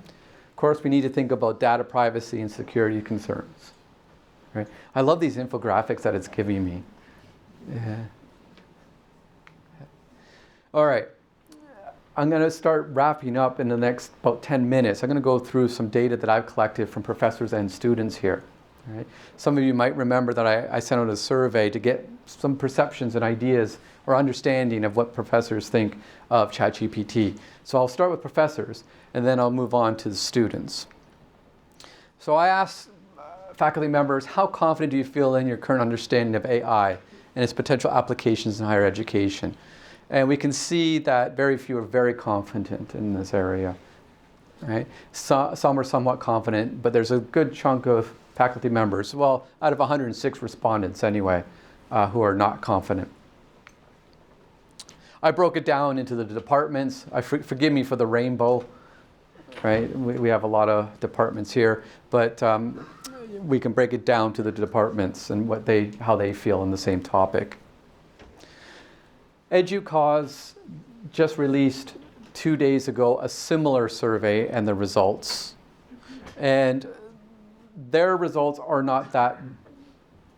S1: Of course, we need to think about data privacy and security concerns. Right? I love these infographics that it's giving me. Yeah. All right. I'm going to start wrapping up in the next about 10 minutes. I'm going to go through some data that I've collected from professors and students here. Right? Some of you might remember that I sent out a survey to get some perceptions and ideas or understanding of what professors think of ChatGPT. So I'll start with professors, and then I'll move on to the students. So I asked faculty members, how confident do you feel in your current understanding of AI and its potential applications in higher education? And we can see that very few are very confident in this area. Right? Some are somewhat confident, but there's a good chunk of faculty members, well, out of 106 respondents anyway, who are not confident. I broke it down into the departments. Forgive me for the rainbow, right? We have a lot of departments here, but we can break it down to the departments and how they feel on the same topic. EDUCAUSE just released 2 days ago a similar survey and the results. And their results are not that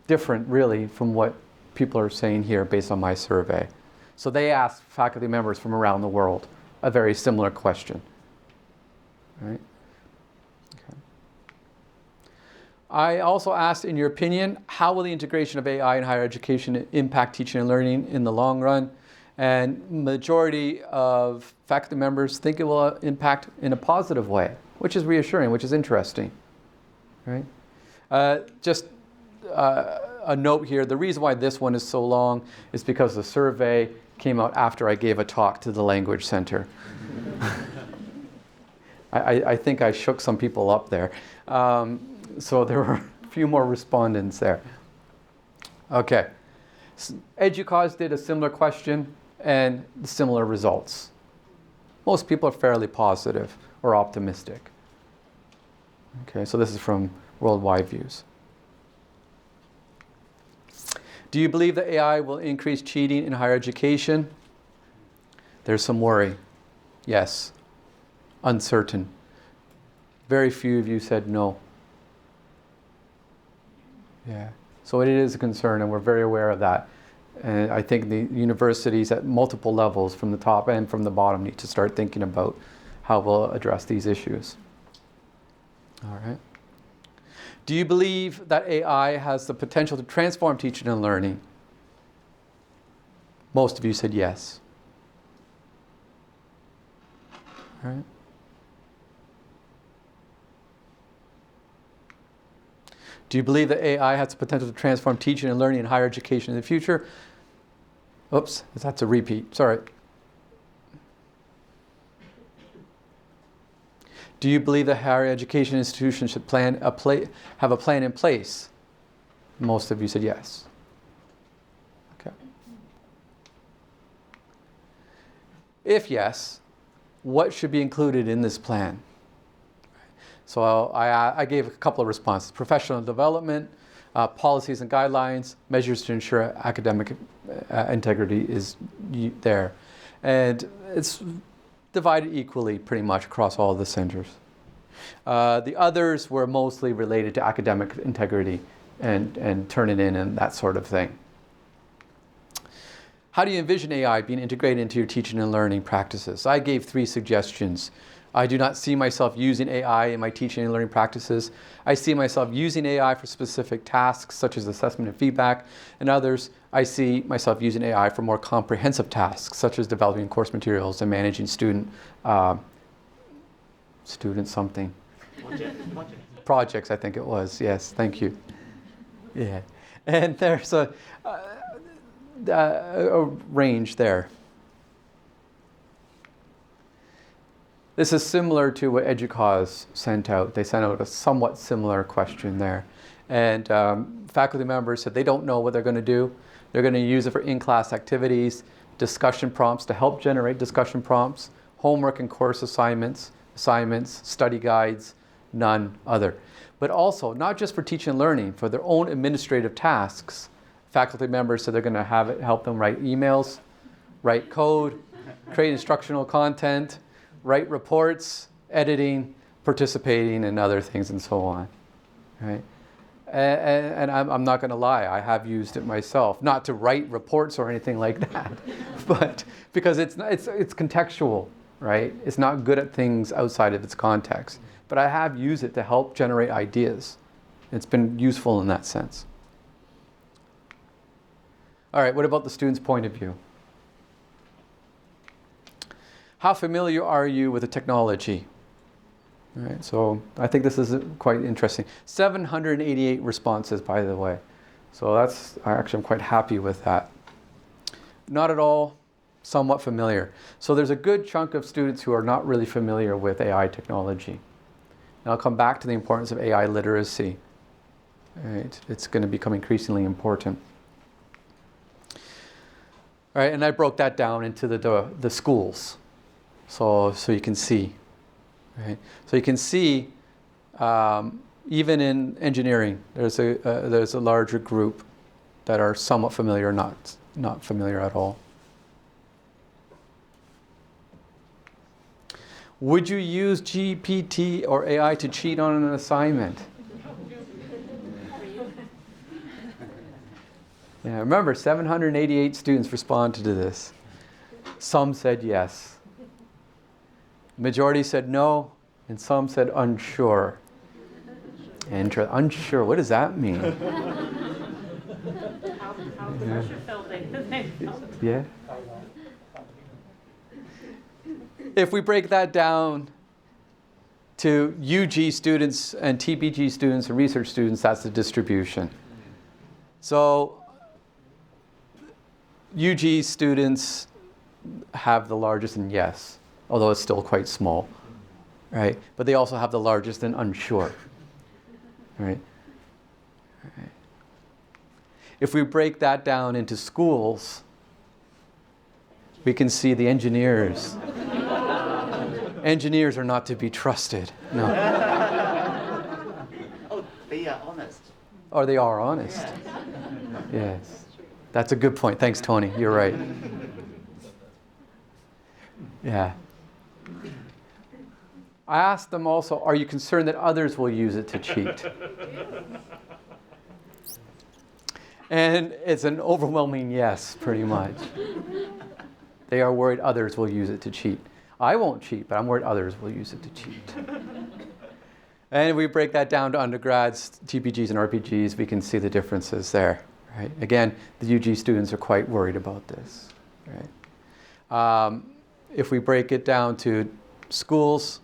S1: different really from what people are saying here based on my survey. So they asked faculty members from around the world a very similar question. Right? Okay. I also asked, in your opinion, how will the integration of AI in higher education impact teaching and learning in the long run? And majority of faculty members think it will impact in a positive way, which is reassuring, which is interesting. Right? Just a note here, the reason why this one is so long is because the survey came out after I gave a talk to the Language Center. I think I shook some people up there. So there were a few more respondents there. Okay. EDUCAUSE did a similar question and similar results. Most people are fairly positive or optimistic. Okay, so this is from Worldwide Views. Do you believe that AI will increase cheating in higher education? There's some worry. Yes. Uncertain. Very few of you said no. Yeah. So it is a concern, and we're very aware of that. And I think the universities at multiple levels, from the top and from the bottom, need to start thinking about how we'll address these issues. All right. Do you believe that AI has the potential to transform teaching and learning? Most of you said yes. All right. Do you believe that AI has the potential to transform teaching and learning in higher education in the future? Oops, that's a repeat. Sorry. Do you believe that higher education institutions should have a plan in place? Most of you said yes. Okay. If yes, what should be included in this plan? So I gave a couple of responses. Professional development, policies and guidelines, measures to ensure academic integrity is there. And it's divided equally pretty much across all the centers. The others were mostly related to academic integrity and turn it in and that sort of thing. How do you envision AI being integrated into your teaching and learning practices? I gave 3 suggestions. I do not see myself using AI in my teaching and learning practices. I see myself using AI for specific tasks such as assessment and feedback, and others I see myself using AI for more comprehensive tasks such as developing course materials and managing student projects, I think it was. Yes, thank you. Yeah, and there's a range there. This is similar to what EDUCAUSE sent out. They sent out a somewhat similar question there. And faculty members said they don't know what they're going to do. They're going to use it for in-class activities, discussion prompts to help generate discussion prompts, homework and course assignments, study guides, none other. But also, not just for teaching and learning, for their own administrative tasks. Faculty members said they're going to have it help them write emails, write code, create instructional content, write reports, editing, participating, and other things, and so on. Right? And I'm not going to lie, I have used it myself, not to write reports or anything like that, but because it's contextual, right? It's not good at things outside of its context, but I have used it to help generate ideas. It's been useful in that sense. All right, what about the student's point of view? How familiar are you with the technology? All right, so I think this is quite interesting. 788 responses, by the way. So I'm quite happy with that. Not at all, somewhat familiar. So there's a good chunk of students who are not really familiar with AI technology. And I'll come back to the importance of AI literacy. All right, it's going to become increasingly important. All right, and I broke that down into the schools. So you can see, right? So you can see, even in engineering, there's a larger group that are somewhat familiar, not familiar at all. Would you use GPT or AI to cheat on an assignment? Yeah, remember, 788 students responded to this. Some said yes. Majority said no, and some said unsure. Unsure, what does that mean?
S2: How the pressure felt they felt.
S1: Yeah. If we break that down to UG students and TBG students and research students, that's the distribution. So UG students have the largest, and yes, although it's still quite small. right? But they also have the largest and unsure, right? Right. If we break that down into schools, we can see the engineers. Engineers are not to be trusted. No.
S4: Oh, they are honest.
S1: Or they are honest. Yes. That's a good point. Thanks, Tony. You're right. Yeah. I asked them also, are you concerned that others will use it to cheat? And it's an overwhelming yes, pretty much. They are worried others will use it to cheat. I won't cheat, but I'm worried others will use it to cheat. And if we break that down to undergrads, GPGs and RPGs, we can see the differences there. Right? Again, the UG students are quite worried about this. Right? If we break it down to schools,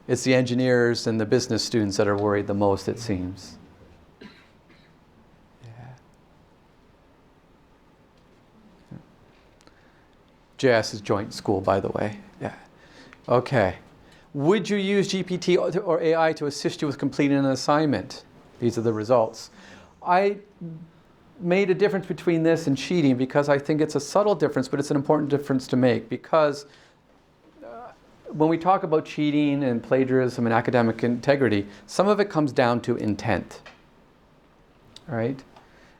S1: it's the engineers and the business students that are worried the most, it seems. JS is joint school, by the way. Yeah. Okay. Would you use GPT or AI to assist you with completing an assignment? These are the results. I made a difference between this and cheating because I think it's a subtle difference, but it's an important difference to make because when we talk about cheating and plagiarism and academic integrity, some of it comes down to intent, right?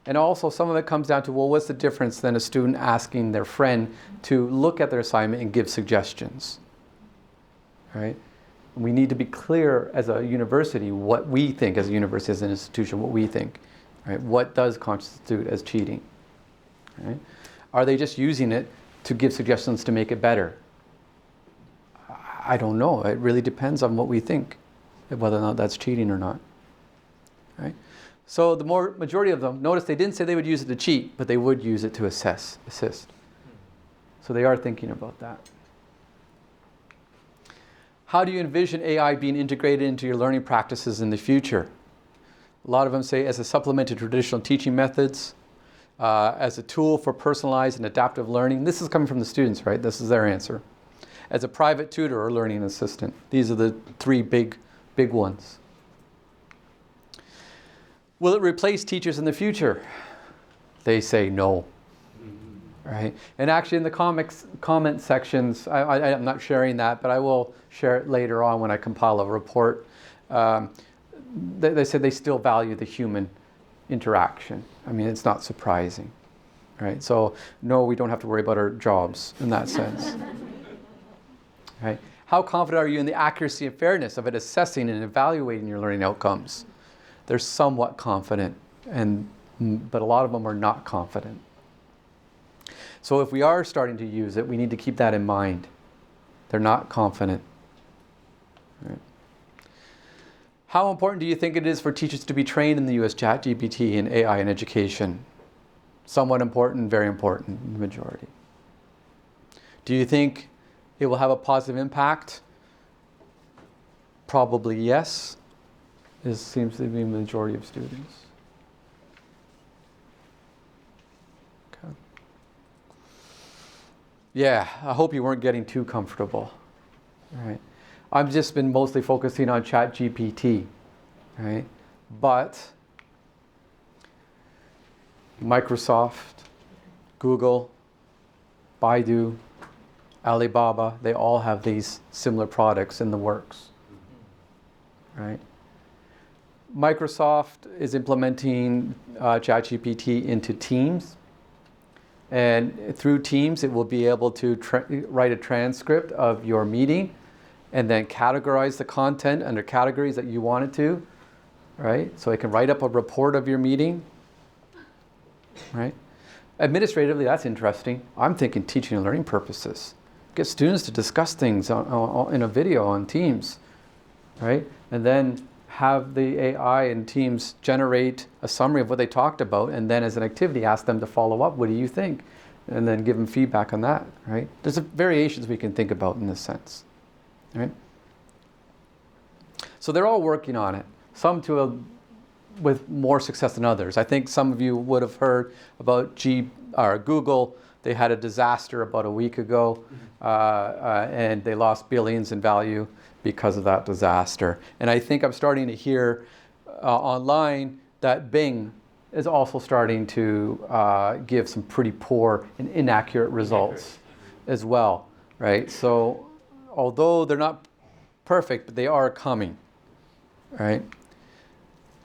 S1: And also some of it comes down to, well, what's the difference than a student asking their friend to look at their assignment and give suggestions, right? We need to be clear as a university what we think as a university, as an institution, what we think, right? What does constitute as cheating, right? Are they just using it to give suggestions to make it better? I don't know. It really depends on what we think, whether or not that's cheating or not, right? So the majority of them, notice they didn't say they would use it to cheat, but they would use it to assist. So they are thinking about that. How do you envision AI being integrated into your learning practices in the future? A lot of them say as a supplement to traditional teaching methods, as a tool for personalized and adaptive learning. This is coming from the students, right? This is their answer. As a private tutor or learning assistant. These are the three big ones. Will it replace teachers in the future? They say no. Right? And actually in the comment sections, I'm not sharing that, but I will share it later on when I compile a report. They said they still value the human interaction. I mean, it's not surprising. Right? So no, we don't have to worry about our jobs in that sense. Right? How confident are you in the accuracy and fairness of it assessing and evaluating your learning outcomes? They're somewhat confident, but a lot of them are not confident. So if we are starting to use it, we need to keep that in mind. They're not confident. Right. How important do you think it is for teachers to be trained in the US ChatGPT and AI in education? Somewhat important, very important, the majority. Do you think it will have a positive impact? Probably yes. This seems to be the majority of students. Okay. Yeah, I hope you weren't getting too comfortable. Right. I've just been mostly focusing on ChatGPT, right? But Microsoft, Google, Baidu, Alibaba, they all have these similar products in the works, right? Microsoft is implementing ChatGPT into Teams. And through Teams, it will be able to write a transcript of your meeting and then categorize the content under categories that you want it to, right? So it can write up a report of your meeting, right? Administratively, that's interesting. I'm thinking teaching and learning purposes. Get students to discuss things in a video on Teams, right? And then have the AI and Teams generate a summary of what they talked about, and then as an activity, ask them to follow up. What do you think? And then give them feedback on that, right? There's variations we can think about in this sense, right? So they're all working on it. Some with more success than others. I think some of you would have heard about Google. They had a disaster about a week ago, and they lost billions in value because of that disaster. And I think I'm starting to hear online that Bing is also starting to give some pretty poor and inaccurate results as well, right? So although they're not perfect, but they are coming, right?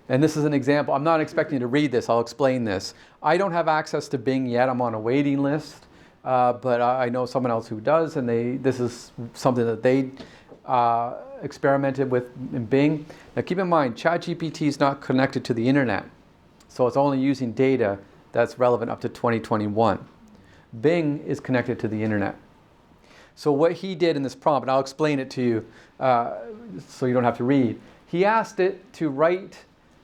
S1: And this is an example. I'm not expecting you to read this. I'll explain this. I don't have access to Bing yet. I'm on a waiting list, but I know someone else who does, and this is something that they experimented with in Bing. Now keep in mind, ChatGPT is not connected to the internet, so it's only using data that's relevant up to 2021. Bing is connected to the internet. So what he did in this prompt, and I'll explain it to you so you don't have to read. He asked it to write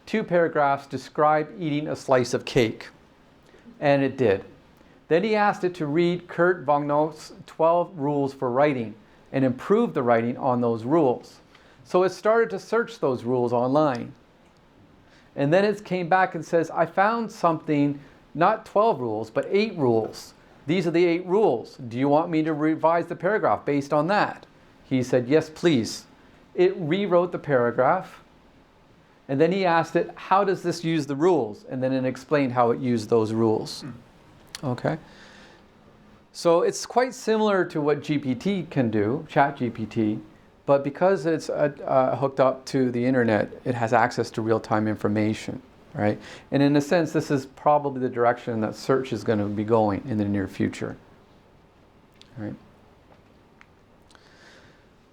S1: 2 paragraphs, describe eating a slice of cake, and it did. Then he asked it to read Kurt Vonnegut's 12 rules for writing and improve the writing on those rules. So it started to search those rules online. And then it came back and says, I found something, not 12 rules, but 8 rules. These are the 8 rules. Do you want me to revise the paragraph based on that? He said, yes, please. It rewrote the paragraph. And then he asked it, how does this use the rules? And then it explained how it used those rules. Okay? So it's quite similar to what GPT can do, ChatGPT, but because it's hooked up to the internet, it has access to real-time information, right? And in a sense, this is probably the direction that search is going to be going in the near future, right?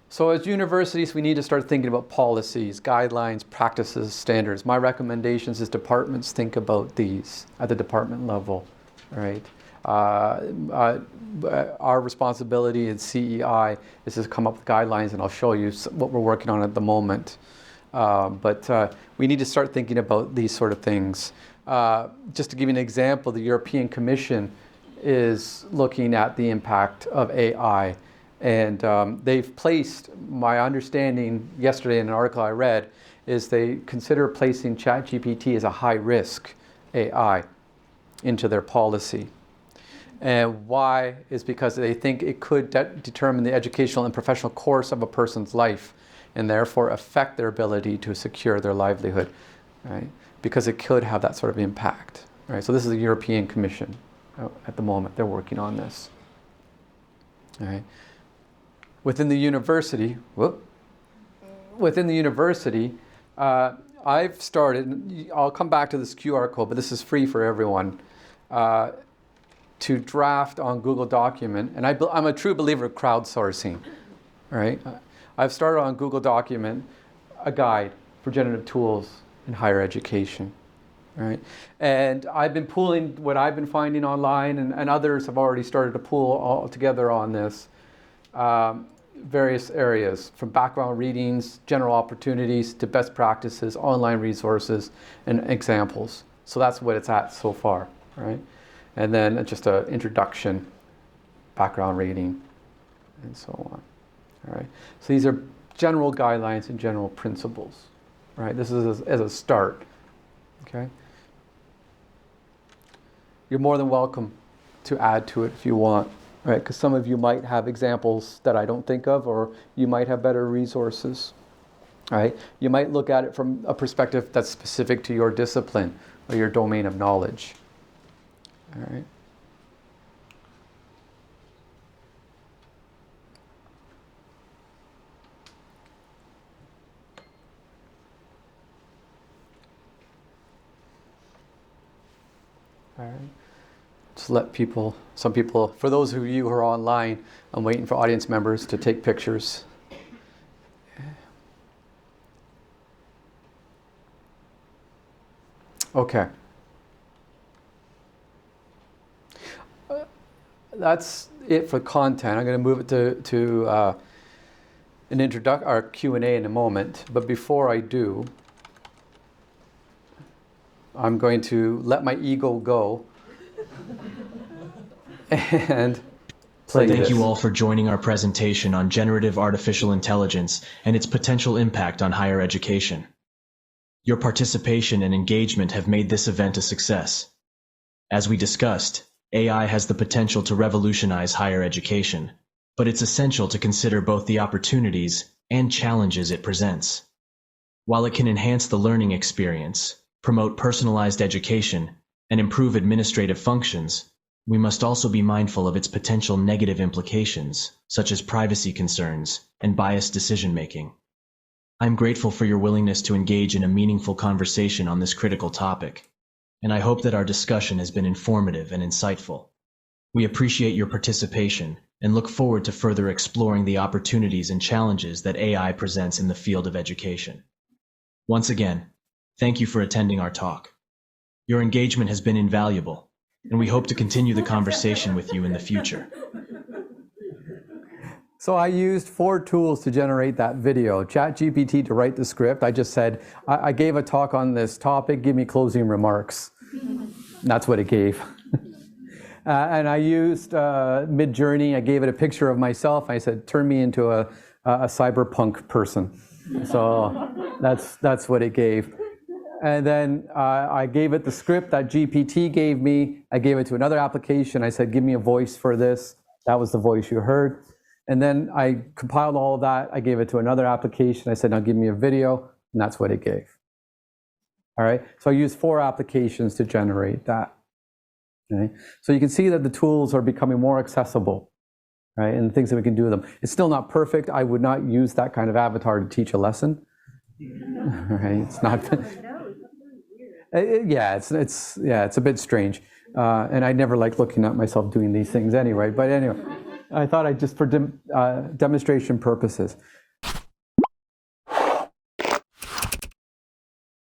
S1: So as universities, we need to start thinking about policies, guidelines, practices, standards. My recommendations is departments think about these at the department level, right? Our responsibility at CEI is to come up with guidelines, and I'll show you what we're working on at the moment. But we need to start thinking about these sort of things. Just to give you an example, the European Commission is looking at the impact of AI. And they've placed, my understanding yesterday in an article I read, is they consider placing ChatGPT as a high-risk AI into their policy. And why is because they think it could determine the educational and professional course of a person's life and therefore affect their ability to secure their livelihood, right? Because it could have that sort of impact, right? So this is the European Commission at the moment. They're working on this, all right? Within the university, I've started, I'll come back to this QR code, but this is free for everyone, to draft on Google Document. And I'm a true believer of crowdsourcing, right? I've started on Google Document a guide for generative tools in higher education, right? And I've been pooling what I've been finding online, and others have already started to pool all together on this. Various areas, from background readings, general opportunities, to best practices, online resources, and examples. So that's what it's at so far, right? And then just an introduction, background reading, and so on, all right? So these are general guidelines and general principles, right? This is as a start, okay? You're more than welcome to add to it if you want. Right, because some of you might have examples that I don't think of, or you might have better resources. Right? You might look at it from a perspective that's specific to your discipline or your domain of knowledge. All right. All right. Just let some people, for those of you who are online, I'm waiting for audience members to take pictures. Okay. That's it for content. I'm going to move it to an introduction, our Q&A in a moment. But before I do, I'm going to let my ego go and play
S4: Thank
S1: this.
S4: you all for joining our presentation on generative artificial intelligence and its potential impact on higher education. Your participation and engagement have made this event a success. As we discussed, AI has the potential to revolutionize higher education, but it's essential to consider both the opportunities and challenges it presents. While it can enhance the learning experience, promote personalized education, and improve administrative functions, we must also be mindful of its potential negative implications, such as privacy concerns and biased decision-making. I'm grateful for your willingness to engage in a meaningful conversation on this critical topic, and I hope that our discussion has been informative and insightful. We appreciate your participation and look forward to further exploring the opportunities and challenges that AI presents in the field of education. Once again, thank you for attending our talk. Your engagement has been invaluable, and we hope to continue the conversation with you in the future.
S1: So I used 4 tools to generate that video. ChatGPT to write the script. I just said, I gave a talk on this topic, give me closing remarks. That's what it gave. And I used Midjourney. I gave it a picture of myself. I said, turn me into a cyberpunk person. So that's what it gave. And then I gave it the script that GPT gave me. I gave it to another application. I said, give me a voice for this. That was the voice you heard. And then I compiled all of that. I gave it to another application. I said, now give me a video. And that's what it gave. All right. So I used 4 applications to generate that. Okay. So you can see that the tools are becoming more accessible, right? And the things that we can do with them. It's still not perfect. I would not use that kind of avatar to teach a lesson. Right. It's not. Yeah, it's a bit strange, and I never like looking at myself doing these things anyway. But anyway, I thought I'd just for demonstration purposes.